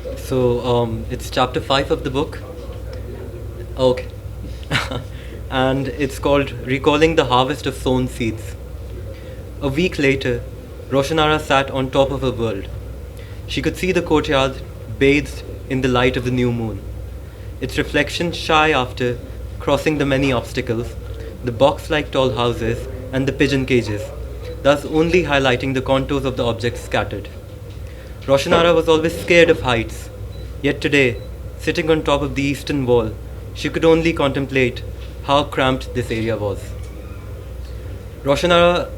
It's chapter 5 of the book. Okay. And it's called Recalling the Harvest of Sown Seeds. A week later, Roshanara sat on top of her world. She could see the courtyard bathed in the light of the new moon, its reflection shy after crossing the many obstacles, the box like tall houses, and the pigeon cages, thus only highlighting the contours of the objects scattered. Roshanara was always scared of heights, yet today, sitting on top of the eastern wall, she could only contemplate how cramped this area was. The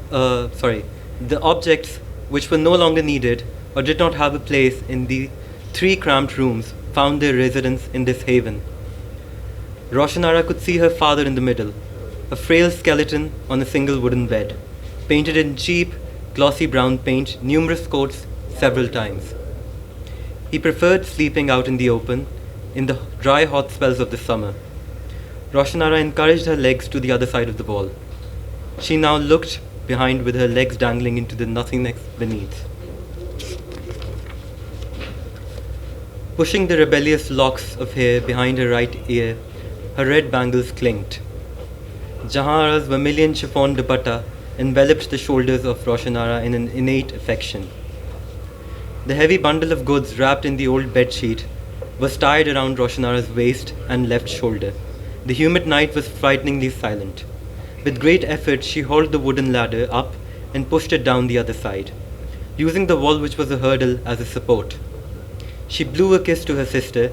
objects which were no longer needed or did not have a place in the three cramped rooms found their residence in this haven. Roshanara could see her father in the middle, a frail skeleton on a single wooden bed, painted in cheap, glossy brown paint, numerous coats, several times. He preferred sleeping out in the open, in the dry hot spells of the summer. Roshanara encouraged her legs to the other side of the wall. She now looked behind with her legs dangling into the nothingness beneath. Pushing the rebellious locks of hair behind her right ear, her red bangles clinked. Jahanara's vermilion chiffon dupatta enveloped the shoulders of Roshanara in an innate affection. The heavy bundle of goods wrapped in the old bedsheet was tied around Roshanara's waist and left shoulder. The humid night was frighteningly silent. With great effort, she hauled the wooden ladder up and pushed it down the other side, using the wall which was a hurdle as a support. She blew a kiss to her sister,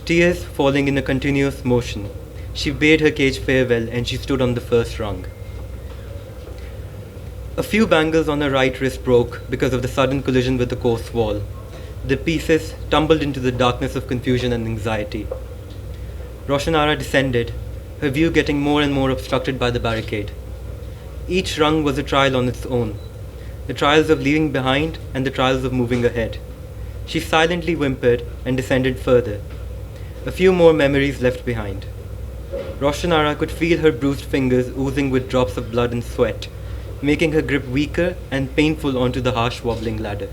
tears falling in a continuous motion. She bade her cage farewell and she stood on the first rung. A few bangles on her right wrist broke because of the sudden collision with the coarse wall. The pieces tumbled into the darkness of confusion and anxiety. Roshanara descended, her view getting more and more obstructed by the barricade. Each rung was a trial on its own, the trials of leaving behind and the trials of moving ahead. She silently whimpered and descended further. A few more memories left behind. Roshanara could feel her bruised fingers oozing with drops of blood and sweat, making her grip weaker and painful onto the harsh wobbling ladder.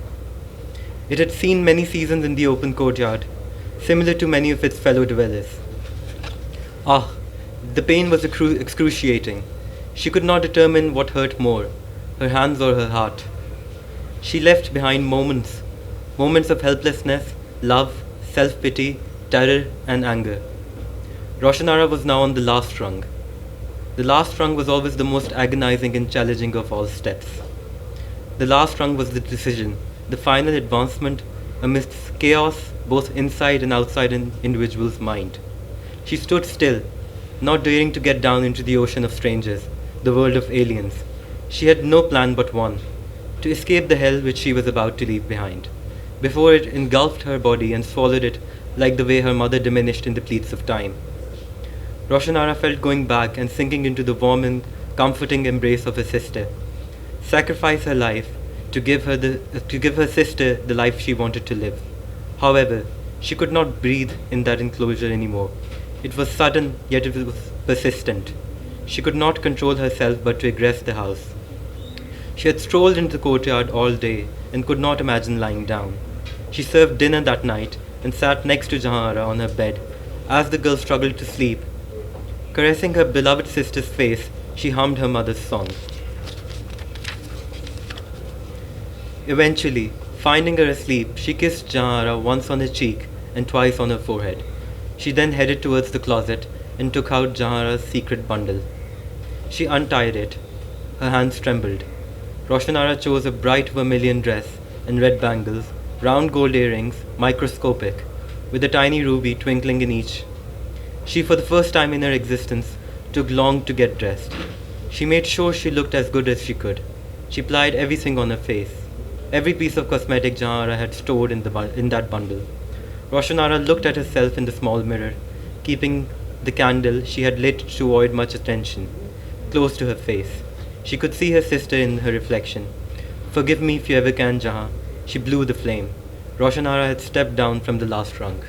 It had seen many seasons in the open courtyard, similar to many of its fellow dwellers. The pain was excruciating. She could not determine what hurt more, her hands or her heart. She left behind moments of helplessness, love, self-pity, terror, and anger. Roshanara was now on the last rung. The last rung was always the most agonizing and challenging of all steps. The last rung was the decision, the final advancement amidst chaos both inside and outside an individual's mind. She stood still, not daring to get down into the ocean of strangers, the world of aliens. She had no plan but one, to escape the hell which she was about to leave behind, before it engulfed her body and swallowed it like the way her mother diminished in the pleats of time. Roshanara felt going back and sinking into the warm and comforting embrace of her sister, sacrifice her life to give her sister the life she wanted to live. However, she could not breathe in that enclosure anymore. It was sudden, yet it was persistent. She could not control herself but to egress the house. She had strolled into the courtyard all day and could not imagine lying down. She served dinner that night and sat next to Jahanara on her bed as the girl struggled to sleep. Caressing her beloved sister's face, she hummed her mother's song. Eventually, finding her asleep, she kissed Jahanara once on her cheek and twice on her forehead. She then headed towards the closet and took out Jahanara's secret bundle. She untied it. Her hands trembled. Roshanara chose a bright vermilion dress and red bangles, round gold earrings, microscopic, with a tiny ruby twinkling in each. She, for the first time in her existence, took long to get dressed. She made sure she looked as good as she could. She applied everything on her face, every piece of cosmetic Jahanara had stored in that bundle. Roshanara looked at herself in the small mirror, keeping the candle she had lit to avoid much attention close to her face. She could see her sister in her reflection. "Forgive me if you ever can, Jahan." She blew the flame. Roshanara had stepped down from the last rung.